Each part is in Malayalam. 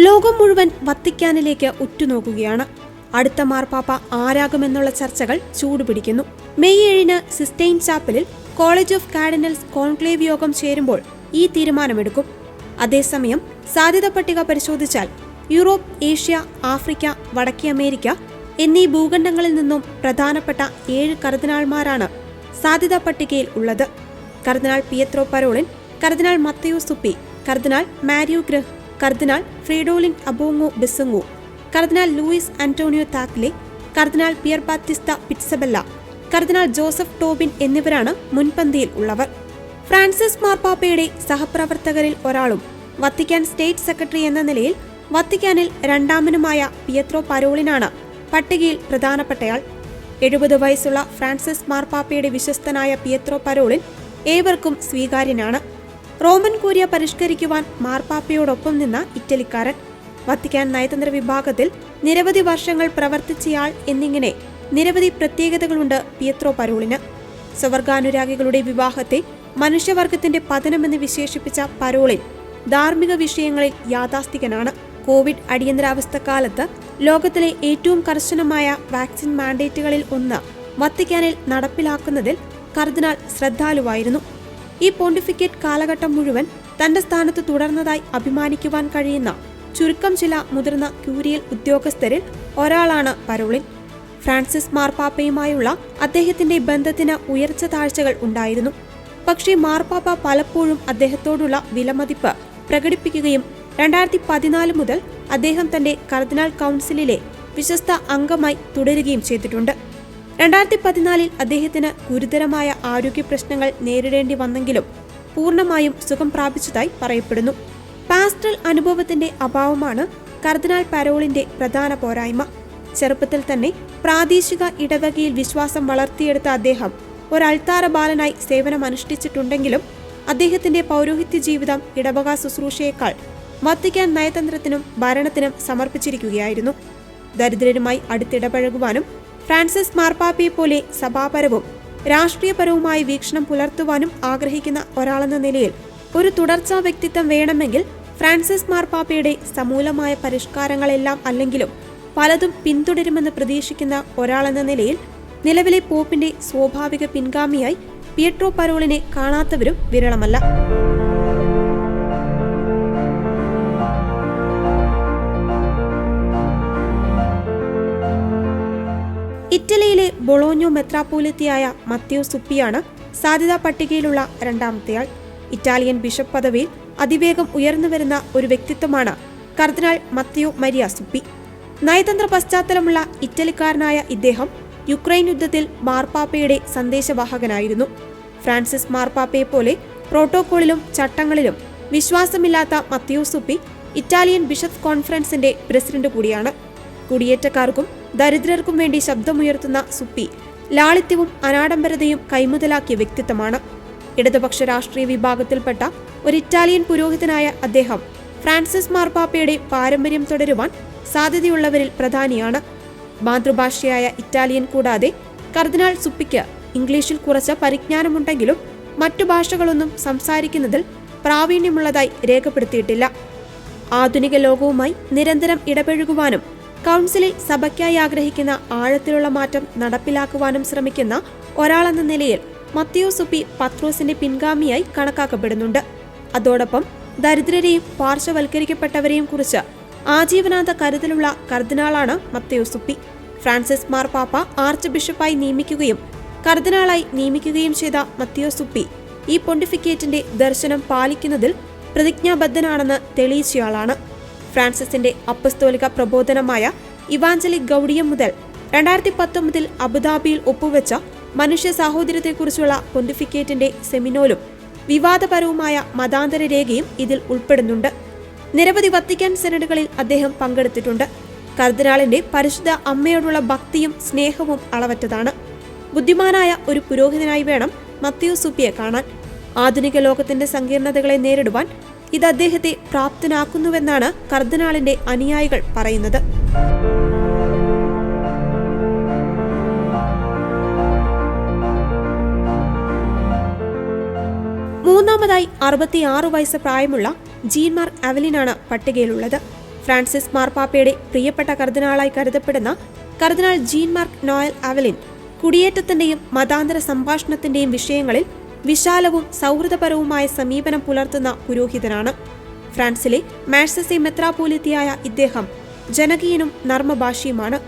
ലോകം മുഴുവൻ വത്തിക്കാനിലേക്ക് ഉറ്റുനോക്കുകയാണ്. അടുത്ത മാർപ്പാപ്പ ആരാകുമെന്നുള്ള ചർച്ചകൾ ചൂടുപിടിക്കുന്നു. മെയ് 7 സിസ്റ്റൈൻ ചാപ്പലിൽ കോളേജ് ഓഫ് കാർഡിനൽസ് കോൺക്ലേവ് യോഗം ചേരുമ്പോൾ ഈ തീരുമാനമെടുക്കും. അതേസമയം സാധ്യത പട്ടിക പരിശോധിച്ചാൽ യൂറോപ്പ്, ഏഷ്യ, ആഫ്രിക്ക, വടക്കേ അമേരിക്ക എന്നീ ഭൂഖണ്ഡങ്ങളിൽ നിന്നും പ്രധാനപ്പെട്ട 7 കർദിനാൾമാരാണ് സാധ്യതാ പട്ടികയിൽ ഉള്ളത്. കർദിനാൾ പിയത്രോ പരോളിൻ, കർദിനാൾ മത്തയോ സുപ്പി, കർദിനാൾ മാരിയോ ഗ്രഹ്, കർദിനാൾ ഫ്രീഡോലിൻ അബോങ്ങോ ബെസങ്ങോ, കർദിനാൾ ലൂയിസ് ആന്റോണിയോ താക്ലെ, കർദിനാൾ പിയർ ബാറ്റിസ്റ്റ പിറ്റ്സബെല്ല, കർദിനാൾ ജോസഫ് ടോബിൻ എന്നിവരാണ് മുൻപന്തിയിൽ ഉള്ളവർ. ഫ്രാൻസിസ് മാർപ്പാപ്പയുടെ സഹപ്രവർത്തകരിൽ ഒരാളും വത്തിക്കാൻ സ്റ്റേറ്റ് സെക്രട്ടറി എന്ന നിലയിൽ വത്തിക്കാനിൽ രണ്ടാമനുമായ പിയത്രോ പരോളിനാണ് പട്ടികയിൽ പ്രധാനപ്പെട്ടയാൾ. 70 വയസ്സുള്ള ഫ്രാൻസിസ് മാർപ്പാപ്പയുടെ വിശ്വസ്തനായ പിയത്രോ പരോളിൻ ഏവർക്കും സ്വീകാര്യനാണ്. റോമൻ കൂരിയ പരിഷ്കരിക്കുവാൻ മാർപ്പാപ്പയോടൊപ്പം നിന്ന ഇറ്റലിക്കാരൻ, വത്തിക്കാൻ നയതന്ത്ര വിഭാഗത്തിൽ നിരവധി വർഷങ്ങൾ പ്രവർത്തിച്ചയാൾ എന്നിങ്ങനെ നിരവധി പ്രത്യേകതകളുണ്ട് പിയത്രോ പരോളിന്. സ്വർഗാനുരാഗികളുടെ വിവാഹത്തെ മനുഷ്യവർഗത്തിന്റെ പതനമെന്ന് വിശേഷിപ്പിച്ച പരോളിൻ ധാർമ്മിക വിഷയങ്ങളിൽ യാഥാസ്ഥികനാണ്. കോവിഡ് അടിയന്തരാവസ്ഥക്കാലത്ത് ലോകത്തിലെ ഏറ്റവും കർശനമായ വാക്സിൻ മാൻഡേറ്റുകളിൽ ഒന്ന് വത്തിക്കാനിൽ നടപ്പിലാക്കുന്നതിൽ കർദിനാൾ ശ്രദ്ധാലുവായിരുന്നു. ഈ പോണ്ടിഫിക്കേറ്റ് കാലഘട്ടം മുഴുവൻ തന്റെ സ്ഥാനത്ത് തുടർന്നതായി അഭിമാനിക്കുവാൻ കഴിയുന്ന ചുരുക്കം ചില മുതിർന്ന ക്യൂരിയൽ ഉദ്യോഗസ്ഥരിൽ ഒരാളാണ് പരോളിൻ. ഫ്രാൻസിസ് മാർപ്പാപ്പയുമായുള്ള അദ്ദേഹത്തിന്റെ ബന്ധത്തിന് ഉയർച്ച താഴ്ചകൾ ഉണ്ടായിരുന്നു. പക്ഷേ മാർപ്പാപ്പ പലപ്പോഴും അദ്ദേഹത്തോടുള്ള വിലമതിപ്പ് പ്രകടിപ്പിക്കുകയും 2014 മുതൽ അദ്ദേഹം തന്റെ കർദിനാൾ കൗൺസിലിലെ വിശ്വസ്ത അംഗമായി തുടരുകയും ചെയ്തിട്ടുണ്ട്. 2014 അദ്ദേഹത്തിന് ഗുരുതരമായ ആരോഗ്യ പ്രശ്നങ്ങൾ നേരിടേണ്ടി വന്നെങ്കിലും പൂർണ്ണമായും സുഖം പ്രാപിച്ചതായി പറയപ്പെടുന്നു. പാസ്റ്ററൽ അനുഭവത്തിന്റെ അഭാവമാണ് കർദിനാൾ പരോളിന്റെ പ്രധാന പോരായ്മ. ചെറുപ്പത്തിൽ തന്നെ പ്രാദേശിക ഇടവകയിൽ വിശ്വാസം വളർത്തിയെടുത്ത അദ്ദേഹം ഒരു അൾത്താര ബാലനായി സേവനമനുഷ്ഠിച്ചിട്ടുണ്ടെങ്കിലും അദ്ദേഹത്തിന്റെ പൗരോഹിത്യ ജീവിതം ഇടവക ശുശ്രൂഷയേക്കാൾ വത്തിക്കാൻ നയതന്ത്രത്തിനും ഭരണത്തിനും സമർപ്പിച്ചിരിക്കുകയായിരുന്നു. ദരിദ്രരുമായി അടുത്തിടപഴകുവാനും ഫ്രാൻസിസ് മാർപ്പാപ്പയെ പോലെ സഭാപരവും രാഷ്ട്രീയപരവുമായ വീക്ഷണം പുലർത്തുവാനും ആഗ്രഹിക്കുന്ന ഒരാളെന്ന നിലയിൽ ഒരു തുടർച്ചാ വ്യക്തിത്വം വേണമെങ്കിൽ ഫ്രാൻസിസ് മാർപ്പാപ്പയുടെ സമൂലമായ പരിഷ്കാരങ്ങളെല്ലാം അല്ലെങ്കിലും പലതും പിന്തുടരുമെന്ന് പ്രതീക്ഷിക്കുന്ന ഒരാളെന്ന നിലയിൽ നിലവിലെ പോപ്പിന്റെ സ്വാഭാവിക പിൻഗാമിയായി പിയട്രോ പരോളിനെ കാണാത്തവരും വിരളമല്ല. ഇറ്റലിയിലെ ബൊളോഞ്ഞോ മെത്രാപ്പോലിത്തയായ മത്തയോ സുപ്പിയാണ് സാധ്യതാ പട്ടികയിലുള്ള രണ്ടാമത്തെയാൾ. ഇറ്റാലിയൻ ബിഷപ്പ് പദവിയിൽ അതിവേഗം ഉയർന്നുവരുന്ന ഒരു വ്യക്തിത്വമാണ് കർദിനാൾ മത്തയോ മരിയ സുപ്പി. നയതന്ത്ര പശ്ചാത്തലമുള്ള ഇറ്റലിക്കാരനായ ഇദ്ദേഹം യുക്രൈൻ യുദ്ധത്തിൽ മാർപ്പാപ്പയുടെ സന്ദേശവാഹകനായിരുന്നു. ഫ്രാൻസിസ് മാർപ്പാപ്പയെ പോലെ പ്രോട്ടോകോളിലും ചട്ടങ്ങളിലും വിശ്വാസമില്ലാത്ത മത്തയോ സുപ്പി ഇറ്റാലിയൻ ബിഷപ്പ് കോൺഫറൻസിന്റെ പ്രസിഡന്റ് കൂടിയാണ്. കുടിയേറ്റക്കാർക്കും ദരിദ്രർക്കും വേണ്ടി ശബ്ദമുയർത്തുന്ന സുപ്പി ലാളിത്യവും അനാഡംബരതയും കൈമുതലാക്കിയ വ്യക്തിത്വമാണ്. ഇടതുപക്ഷ രാഷ്ട്രീയ വിഭാഗത്തിൽപ്പെട്ട ഒരു ഇറ്റാലിയൻ പുരോഹിതനായ അദ്ദേഹം ഫ്രാൻസിസ് മാർപ്പാപ്പയുടെ പാരമ്പര്യം തുടരുവാൻ സാധ്യതയുള്ളവരിൽ പ്രധാനിയാണ്. മാതൃഭാഷയായ ഇറ്റാലിയൻ കൂടാതെ കർദിനാൾ സുപ്പിക്ക് ഇംഗ്ലീഷിൽ കുറച്ച് പരിജ്ഞാനമുണ്ടെങ്കിലും മറ്റു ഭാഷകളൊന്നും സംസാരിക്കുന്നതിൽ പ്രാവീണ്യമുള്ളതായി രേഖപ്പെടുത്തിയിട്ടില്ല. ആധുനിക ലോകവുമായി നിരന്തരം ഇടപഴകുവാനും കൗൺസിലിൽ സഭയ്ക്കായി ആഗ്രഹിക്കുന്ന ആഴത്തിലുള്ള മാറ്റം നടപ്പിലാക്കുവാനും ശ്രമിക്കുന്ന ഒരാളെന്ന നിലയിൽ മത്തയോ സുപ്പി പത്രോസിന്റെ പിൻഗാമിയായി കണക്കാക്കപ്പെടുന്നുണ്ട്. അതോടൊപ്പം ദരിദ്രരെയും പാർശ്വവൽക്കരിക്കപ്പെട്ടവരെയും കുറിച്ച് ആജീവനാന്ത കരുതലുള്ള കർദിനാളാണ് മത്തയോ സുപ്പി. ഫ്രാൻസിസ് മാർപ്പാപ്പ ആർച്ച് ബിഷപ്പായി നിയമിക്കുകയും കർദിനാളായി നിയമിക്കുകയും ചെയ്ത മത്തയോ സുപ്പി ഈ പൊണ്ടിഫിക്കേറ്റിന്റെ ദർശനം പാലിക്കുന്നതിൽ പ്രതിജ്ഞാബദ്ധനാണെന്ന് തെളിയിച്ചയാളാണ്. ഫ്രാൻസിസിന്റെ അപ്പസ്തോലിക പ്രബോധനമായ ഇവാഞ്ചലിക് ഗൗഡിയം മുതൽ 2019 അബുദാബിയിൽ ഒപ്പുവെച്ച മനുഷ്യ സാഹോദര്യത്തെക്കുറിച്ചുള്ള പൊണ്ടിഫിക്കേറ്റിന്റെ സെമിനോലും വിവാദപരവുമായ മതാന്തര രേഖയും ഇതിൽ ഉൾപ്പെടുന്നുണ്ട്. നിരവധി വത്തിക്കാൻ സെനഡുകളിൽ അദ്ദേഹം പങ്കെടുത്തിട്ടുണ്ട്. കർദിനാളിന്റെ പരിശുദ്ധ അമ്മയോടുള്ള ഭക്തിയും സ്നേഹവും അളവറ്റതാണ്. ബുദ്ധിമാനായ ഒരു പുരോഹിതനായി വേണം മത്തയോ സുപ്പിയെ കാണാൻ. ആധുനിക ലോകത്തിന്റെ സങ്കീർണതകളെ നേരിടുവാൻ ഇത് അദ്ദേഹത്തെ പ്രാപ്തനാക്കുന്നുവെന്നാണ് കർദിനാളിന്റെ അനുയായികൾ പറയുന്നത്. മൂന്നാമതായി 66 വയസ്സ് പ്രായമുള്ള ജീൻ മാർ അവലിനാണ് പട്ടികയിലുള്ളത്. ഫ്രാൻസിസ് മാർപ്പാപ്പയുടെ പ്രിയപ്പെട്ട കർദിനാളായി കരുതപ്പെടുന്ന കർദിനാൾ ജീൻ മാർക്ക് നോയൽ അവലിൻ കുടിയേറ്റത്തിന്റെയും മതാന്തര സംഭാഷണത്തിന്റെയും വിഷയങ്ങളിൽ വിശാലവും സൗഹൃദപരവുമായ സമീപനം പുലർത്തുന്ന പുരോഹിതനാണ്. ഫ്രാൻസിലെ മാഴ്സസെ മെത്രാപ്പോലിത്തയായ ഇദ്ദേഹം ജനകീയനും നർമ്മഭാഷിയുമാണ്.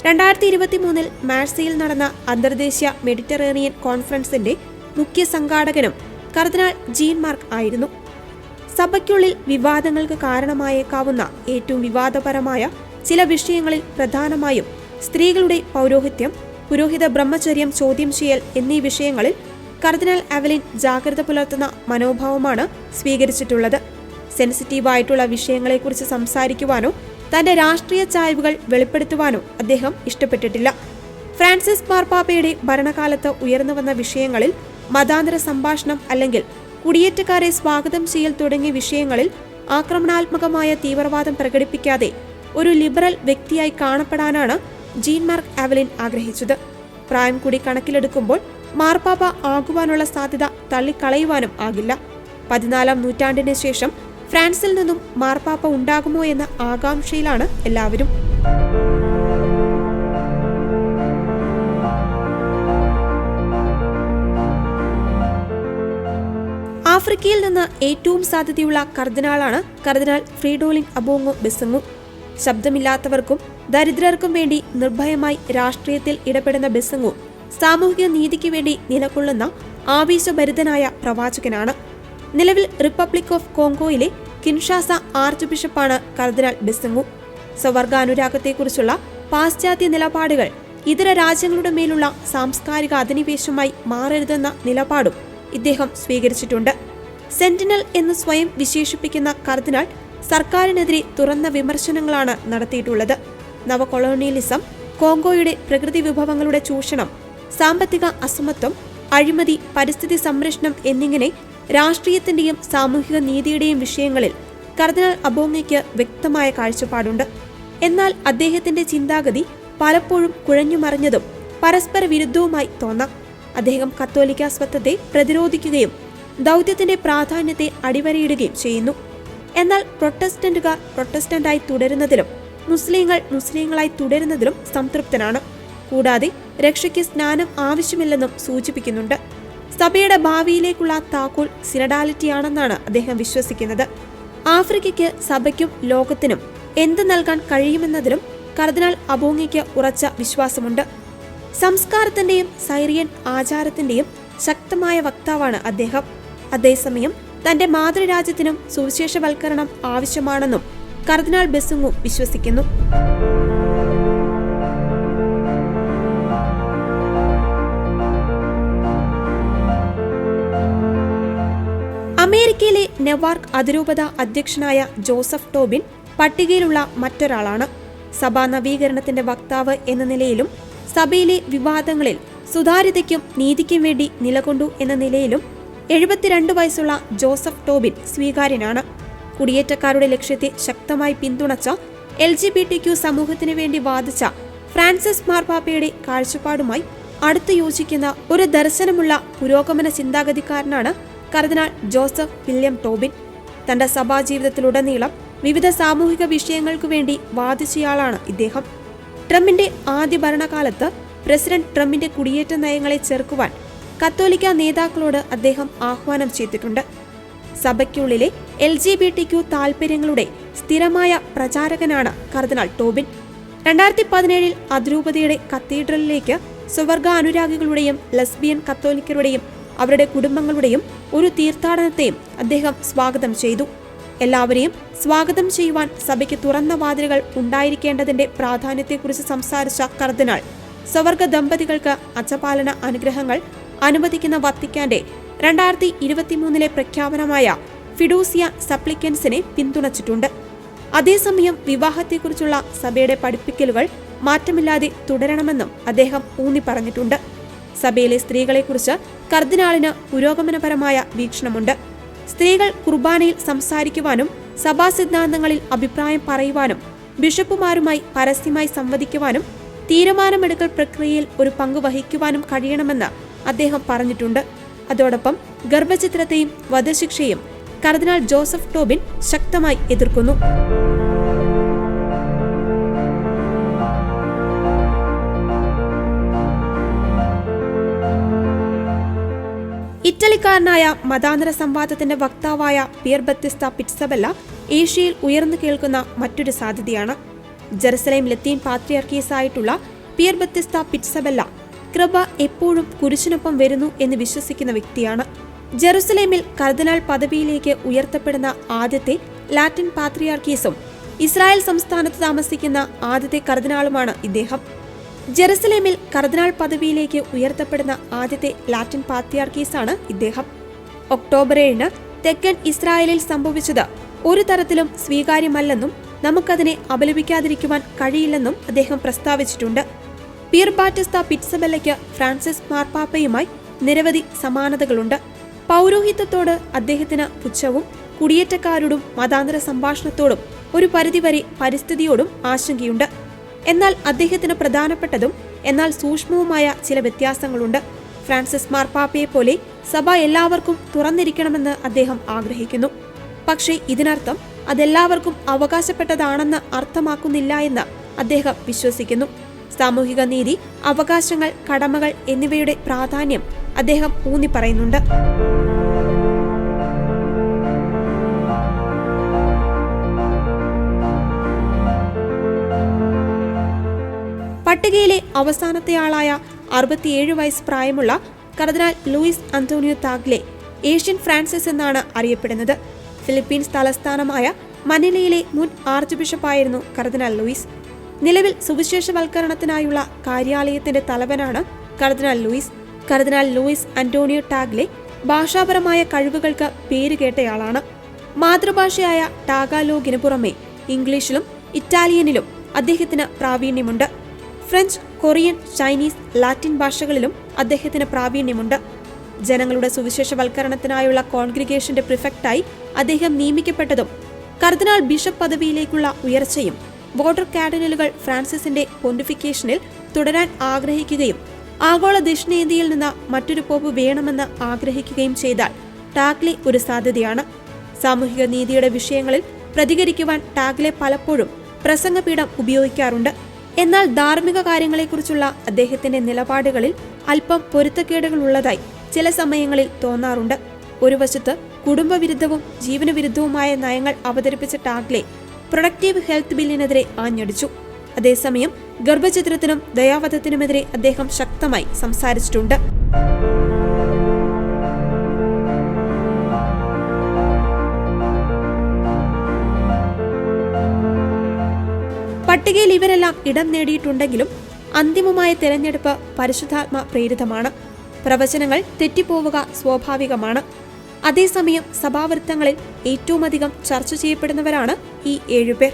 2023 മാഴ്സയിൽ നടന്ന അന്തർദേശീയ മെഡിറ്ററേനിയൻ കോൺഫറൻസിന്റെ മുഖ്യ സംഘാടകനും കർദിനാൾ ജീൻ മാർക്ക് ആയിരുന്നു. സഭയ്ക്കുള്ളിൽ വിവാദങ്ങൾക്ക് കാരണമായേക്കാവുന്ന ഏറ്റവും വിവാദപരമായ ചില വിഷയങ്ങളിൽ പ്രധാനമായും സ്ത്രീകളുടെ പൗരോഹിത്യം, പുരോഹിത ബ്രഹ്മചര്യം ചോദ്യം ചെയ്യൽ എന്നീ വിഷയങ്ങളിൽ കർദിനാൾ അവലിൻ ജാഗ്രത പുലർത്തുന്ന മനോഭാവമാണ് സ്വീകരിച്ചിട്ടുള്ളത്. സെൻസിറ്റീവായിട്ടുള്ള വിഷയങ്ങളെക്കുറിച്ച് സംസാരിക്കുവാനോ തന്റെ രാഷ്ട്രീയ ചായ്വുകൾ വെളിപ്പെടുത്തുവാനോ അദ്ദേഹം ഇഷ്ടപ്പെട്ടിട്ടില്ല. ഫ്രാൻസിസ് മാർപ്പാപ്പയുടെ ഭരണകാലത്ത് ഉയർന്നുവന്ന വിഷയങ്ങളിൽ മതാന്തര സംഭാഷണം അല്ലെങ്കിൽ കുടിയേറ്റക്കാരെ സ്വാഗതം ചെയ്യൽ തുടങ്ങിയ വിഷയങ്ങളിൽ ആക്രമണാത്മകമായ തീവ്രവാദം പ്രകടിപ്പിക്കാതെ ഒരു ലിബറൽ വ്യക്തിയായി കാണപ്പെടാനാണ് ജീൻ മാർക്ക് അവലിൻ ആഗ്രഹിച്ചത്. പ്രായം കൂടി കണക്കിലെടുക്കുമ്പോൾ മാർപ്പാപ്പ ആകുവാനുള്ള സാധ്യത തള്ളിക്കളയുവാനും ആകില്ല. 14-ാം നൂറ്റാണ്ടിന് ശേഷം ഫ്രാൻസിൽ നിന്നും മാർപ്പാപ്പ ഉണ്ടാകുമോ എന്ന ആകാംക്ഷയിലാണ് എല്ലാവരും. ആഫ്രിക്കയിൽ നിന്ന് ഏറ്റവും സാധ്യതയുള്ള കർദിനാളാണ് കർദിനാൾ ഫ്രീഡോലിൻ അബോങ്ങോ ബെസങ്ങു. ശബ്ദമില്ലാത്തവർക്കും ദരിദ്രർക്കും വേണ്ടി നിർഭയമായി രാഷ്ട്രീയത്തിൽ ഇടപെടുന്ന ബെസങ്ങു സാമൂഹിക നീതിക്ക് വേണ്ടി നിലകൊള്ളുന്ന ആവേശഭരിതനായ പ്രവാചകനാണ്. നിലവിൽ റിപ്പബ്ലിക് ഓഫ് കോങ്കോയിലെ കിൻഷാസ ആർച്ച് ബിഷപ്പാണ് കർദിനാൾ ബെസങ്ങു. സ്വവർഗാനുരാഗത്തെക്കുറിച്ചുള്ള പാശ്ചാത്യ നിലപാടുകൾ ഇതര രാജ്യങ്ങളുടെ മേലുള്ള സാംസ്കാരിക അധിനിവേശമായി മാറരുതെന്ന നിലപാടും ഇദ്ദേഹം സ്വീകരിച്ചിട്ടുണ്ട്. സെന്റിനൽ എന്ന് സ്വയം വിശേഷിപ്പിക്കുന്ന കർദിനാൾ സർക്കാരിനെതിരെ തുറന്ന വിമർശനങ്ങളാണ് നടത്തിയിട്ടുള്ളത്. നവകൊളോണിയലിസം, കോങ്കോയുടെ പ്രകൃതി വിഭവങ്ങളുടെ ചൂഷണം, സാമ്പത്തിക അസമത്വം, അഴിമതി, പരിസ്ഥിതി സംരക്ഷണം എന്നിങ്ങനെ രാഷ്ട്രീയത്തിന്റെയും സാമൂഹിക നീതിയുടെയും വിഷയങ്ങളിൽ കർദിനാൾ അബോങ്ങയ്ക്ക് വ്യക്തമായ കാഴ്ചപ്പാടുണ്ട്. എന്നാൽ അദ്ദേഹത്തിന്റെ ചിന്താഗതി പലപ്പോഴും കുഴഞ്ഞുമറിഞ്ഞതും പരസ്പര വിരുദ്ധവുമായി തോന്നാം. അദ്ദേഹം കത്തോലിക്ക സ്വത്വത്തെ പ്രതിരോധിക്കുകയും ദൗത്യത്തിന്റെ പ്രാധാന്യത്തെ അടിവരയിടുകയും ചെയ്യുന്നു. എന്നാൽ പ്രൊട്ടസ്റ്റന്റുകാർ പ്രൊട്ടസ്റ്റന്റായി തുടരുന്നതിലും മുസ്ലിങ്ങൾ മുസ്ലിങ്ങളായി തുടരുന്നതിലും സംതൃപ്തനാണ്. കൂടാതെ രക്ഷയ്ക്ക് സ്നാനം ആവശ്യമില്ലെന്നും സൂചിപ്പിക്കുന്നുണ്ട്. സഭയുടെ ഭാവിയിലേക്കുള്ള താക്കോൽ സിനഡാലിറ്റിയാണെന്നാണ് അദ്ദേഹം വിശ്വസിക്കുന്നത്. ആഫ്രിക്കയ്ക്ക് സഭയ്ക്കും ലോകത്തിനും എന്ത് നൽകാൻ കഴിയുമെന്നതിലും കർദിനാൾ അബോങ്ങയ്ക്ക് ഉറച്ച വിശ്വാസമുണ്ട്. സംസ്കാരത്തിന്റെയും സൈറിയൻ ആചാരത്തിന്റെയും ശക്തമായ വക്താവാണ് അദ്ദേഹം. അതേസമയം തന്റെ മാതൃരാജ്യത്തിനും സുവിശേഷവൽക്കരണം ആവശ്യമാണെന്നും കർദിനാൾ ബെസങ്ങു വിശ്വസിക്കുന്നു. അമേരിക്കയിലെ നെവാർക്ക് അതിരൂപത അധ്യക്ഷനായ ജോസഫ് ടോബിൻ പട്ടികയിലുള്ള മറ്റൊരാളാണ്. സഭാ നവീകരണത്തിന്റെ വക്താവ് എന്ന നിലയിലും സഭയിലെ വിവാദങ്ങളിൽ സുതാര്യതയ്ക്കും നീതിക്കും വേണ്ടി നിലകൊണ്ടു എന്ന നിലയിലും 72 വയസ്സുള്ള ജോസഫ് ടോബിൻ സ്വീകാര്യനാണ്. കുടിയേറ്റക്കാരുടെ ലക്ഷ്യത്തെ ശക്തമായി പിന്തുണച്ച LGBTQ സമൂഹത്തിനു വേണ്ടി വാദിച്ച ഫ്രാൻസിസ് മാർപ്പാപ്പയുടെ കാഴ്ചപ്പാടുമായി അടുത്തു യോജിക്കുന്ന ഒരു ദർശനമുള്ള പുരോഗമന ചിന്താഗതിക്കാരനാണ് കർദിനാൾ ജോസഫ് വില്യം ടോബിൻ. തന്റെ സഭാജീവിതത്തിലുടനീളം വിവിധ സാമൂഹിക വിഷയങ്ങൾക്കു വേണ്ടി വാദിച്ചയാളാണ് ഇദ്ദേഹം. ട്രംപിന്റെ ആദ്യ ഭരണകാലത്ത് പ്രസിഡന്റ് ട്രംപിന്റെ കുടിയേറ്റ നയങ്ങളെ ചെറുക്കുവാൻ കത്തോലിക്ക നേതാക്കളോട് അദ്ദേഹം ആഹ്വാനം ചെയ്തിട്ടുണ്ട്. സഭയ്ക്കുള്ളിലെ LGBTQ താൽപര്യങ്ങളുടെ സ്ഥിരമായ പ്രചാരകനാണ് കർദിനാൾ ടോബിൻ. 2017 അതിരൂപതയുടെ കത്തീഡ്രലിലേക്ക് സ്വവർഗ അനുരാഗികളുടെയും ലെസ്ബിയൻ കത്തോലിക്കരുടെയും അവരുടെ കുടുംബങ്ങളുടെയും ഒരു തീർത്ഥാടനത്തെയും അദ്ദേഹം സ്വാഗതം ചെയ്തു. എല്ലാവരെയും സ്വാഗതം ചെയ്യുവാൻ സഭയ്ക്ക് തുറന്ന വാതിലുകൾ ഉണ്ടായിരിക്കേണ്ടതിന്റെ പ്രാധാന്യത്തെക്കുറിച്ച് സംസാരിച്ച കർദിനാൾ സ്വവർഗ ദമ്പതികൾക്ക് അച്ചപാലന അനുഗ്രഹങ്ങൾ അനുവദിക്കുന്ന വത്തിക്കാന്റെ 2023 പ്രഖ്യാപനമായ ഫിഡൂസിയ സപ്ലിക്കൻസിനെ പിന്തുണച്ചിട്ടുണ്ട്. അതേസമയം വിവാഹത്തെക്കുറിച്ചുള്ള സഭയുടെ പഠിപ്പിക്കലുകൾ മാറ്റമില്ലാതെ തുടരണമെന്നും അദ്ദേഹം ഊന്നി പറഞ്ഞിട്ടുണ്ട്. സഭയിലെ സ്ത്രീകളെക്കുറിച്ച് കർദിനാളിന് പുരോഗമനപരമായ വീക്ഷണമുണ്ട്. സ്ത്രീകൾ കുർബാനയിൽ സംസാരിക്കുവാനും സഭാ സിദ്ധാന്തങ്ങളിൽ അഭിപ്രായം പറയുവാനും ബിഷപ്പുമാരുമായി പരസ്യമായി സംവദിക്കുവാനും തീരുമാനമെടുക്കൽ പ്രക്രിയയിൽ ഒരു പങ്ക് വഹിക്കുവാനും കഴിയണമെന്ന് അദ്ദേഹം പറഞ്ഞിട്ടുണ്ട്. അതോടൊപ്പം ഗർഭചിത്രത്തെയും വധശിക്ഷയും കർദിനാൾ ജോസഫ് ടോബിൻ ശക്തമായി എതിർക്കുന്നു. കുടിയേറ്റക്കാരനായ മതാന്തര സംവാദത്തിന്റെ വക്താവായ പിയർ ബത്തിസ്ത പിറ്റ്സബെല്ല ഏഷ്യയിൽ ഉയർന്നു കേൾക്കുന്ന മറ്റൊരു സാധ്യതയാണ്. ജെറുസലേം ലത്തീൻ പാത്രിയാർക്കീസായിട്ടുള്ള പിയർ ബത്തിസ്ത പിറ്റ്സബെല്ല കൃപ എപ്പോഴും കുരിശിനൊപ്പം വരുന്നു എന്ന് വിശ്വസിക്കുന്ന വ്യക്തിയാണ്. ജെറുസലേമിൽ കർദിനാൾ പദവിയിലേക്ക് ഉയർത്തപ്പെടുന്ന ആദ്യത്തെ ലാറ്റിൻ പാത്രിയാർക്കീസും ഇസ്രായേൽ സംസ്ഥാനത്ത് താമസിക്കുന്ന ആദ്യത്തെ കർദിനാളുമാണ് ഇദ്ദേഹം. ജെറുസലേമിൽ കർദിനാൾ പദവിയിലേക്ക് ഉയർത്തപ്പെടുന്ന ആദ്യത്തെ ലാറ്റിൻ പാത്രിയാർക്കീസാണ് ഇദ്ദേഹം. ഒക്ടോബർ 7 തെക്കൻ ഇസ്രായേലിൽ സംഭവിച്ചത് ഒരു തരത്തിലും സ്വീകാര്യമല്ലെന്നും നമുക്കതിനെ അപലപിക്കാതിരിക്കുവാൻ കഴിയില്ലെന്നും അദ്ദേഹം പ്രസ്താവിച്ചിട്ടുണ്ട്. പിയർ ബാറ്റിസ്ത പിറ്റ്സബെല്ലയ്ക്ക് ഫ്രാൻസിസ് മാർപ്പാപ്പയുമായി നിരവധി സമാനതകളുണ്ട്. പൗരോഹിത്യത്തോട് അദ്ദേഹത്തിന് പുച്ഛവും കുടിയേറ്റക്കാരോടും മതാന്തര സംഭാഷണത്തോടും ഒരു പരിധിവരെ പരിസ്ഥിതിയോടും ആശങ്കയുണ്ട്. എന്നാൽ അദ്ദേഹത്തിന് പ്രധാനപ്പെട്ടതും എന്നാൽ സൂക്ഷ്മവുമായ ചില വ്യത്യാസങ്ങളുണ്ട്. ഫ്രാൻസിസ് മാർപ്പാപ്പയെപ്പോലെ സഭ എല്ലാവർക്കും തുറന്നിരിക്കണമെന്ന് അദ്ദേഹം ആഗ്രഹിക്കുന്നു. പക്ഷേ ഇതിനർത്ഥം അതെല്ലാവർക്കും അവകാശപ്പെട്ടതാണെന്ന് അർത്ഥമാക്കുന്നില്ല എന്ന് അദ്ദേഹം വിശ്വസിക്കുന്നു. സാമൂഹിക നീതി, അവകാശങ്ങൾ, കടമകൾ എന്നിവയുടെ പ്രാധാന്യം അദ്ദേഹം ഊന്നിപ്പറയുന്നുണ്ട്. പട്ടികയിലെ അവസാനത്തെയാളായ 67 വയസ്സ് പ്രായമുള്ള കർദിനാൾ ലൂയിസ് അന്റോണിയോ താഗ്ലെ ഏഷ്യൻ ഫ്രാൻസിസ് എന്നാണ് അറിയപ്പെടുന്നത്. ഫിലിപ്പീൻസ് തലസ്ഥാനമായ മനിലയിലെ മുൻ ആർച്ച് ബിഷപ്പായിരുന്നു കർദിനാൾ ലൂയിസ്. നിലവിൽ സുവിശേഷവൽക്കരണത്തിനായുള്ള കാര്യാലയത്തിന്റെ തലവനാണ് കർദിനാൾ ലൂയിസ്. കർദിനാൾ ലൂയിസ് അന്റോണിയോ ടാഗ്ലെ ഭാഷാപരമായ കഴിവുകൾക്ക് പേരുകേട്ടയാളാണ്. മാതൃഭാഷയായ ടാഗാലോഗിന് പുറമെ ഇംഗ്ലീഷിലും ഇറ്റാലിയനിലും അദ്ദേഹത്തിന് പ്രാവീണ്യമുണ്ട്. ഫ്രഞ്ച്, കൊറിയൻ, ചൈനീസ്, ലാറ്റിൻ ഭാഷകളിലും അദ്ദേഹത്തിന് പ്രാവീണ്യമുണ്ട്. ജനങ്ങളുടെ സുവിശേഷവൽക്കരണത്തിനായുള്ള കോൺഗ്രിഗേഷന്റെ പ്രിഫെക്റ്റായി അദ്ദേഹം നിയമിക്കപ്പെട്ടതും കർദിനാൾ ബിഷപ്പ് പദവിയിലേക്കുള്ള ഉയർച്ചയും വോട്ടർ കാർഡിനലുകൾ ഫ്രാൻസിസിന്റെ പോണ്ടിഫിക്കേഷനിൽ തുടരാൻ ആഗ്രഹിക്കുകയും ആഗോള ദക്ഷിണേന്ത്യയിൽ നിന്ന് മറ്റൊരു പോപ്പ് വേണമെന്ന് ആഗ്രഹിക്കുകയും ചെയ്താൽ ടാഗ്ലെ ഒരു സാധ്യതയാണ്. സാമൂഹിക നീതിയുടെ വിഷയങ്ങളിൽ പ്രതികരിക്കുവാൻ ടാഗ്ലെ പലപ്പോഴും പ്രസംഗപീഠം ഉപയോഗിക്കാറുണ്ട്. എന്നാൽ ധാർമ്മിക കാര്യങ്ങളെക്കുറിച്ചുള്ള അദ്ദേഹത്തിന്റെ നിലപാടുകളിൽ അല്പം പൊരുത്തക്കേടുകളുള്ളതായി ചില സമയങ്ങളിൽ തോന്നാറുണ്ട്. ഒരു വശത്ത് കുടുംബവിരുദ്ധവും ജീവനവിരുദ്ധവുമായ നയങ്ങൾ അവതരിപ്പിച്ച ടാഗ്ലെ പ്രൊഡക്റ്റീവ് ഹെൽത്ത് ബില്ലിനെതിരെ ആഞ്ഞടിച്ചു. അതേസമയം ഗർഭഛിദ്രത്തിനും ദയാവധത്തിനുമെതിരെ അദ്ദേഹം ശക്തമായി സംസാരിച്ചിട്ടുണ്ട്. പട്ടികയിൽ ഇവരെല്ലാം ഇടം നേടിയിട്ടുണ്ടെങ്കിലും അന്തിമമായ തെരഞ്ഞെടുപ്പ് പരിശുദ്ധാത്മ പ്രേരിതമാണ്. പ്രവചനങ്ങൾ തെറ്റിപ്പോവുക സ്വാഭാവികമാണ്. അതേസമയം സഭാവൃത്തങ്ങളിൽ ഏറ്റവുമധികം ചർച്ച ചെയ്യപ്പെടുന്നവരാണ് ഈ 7 പേർ.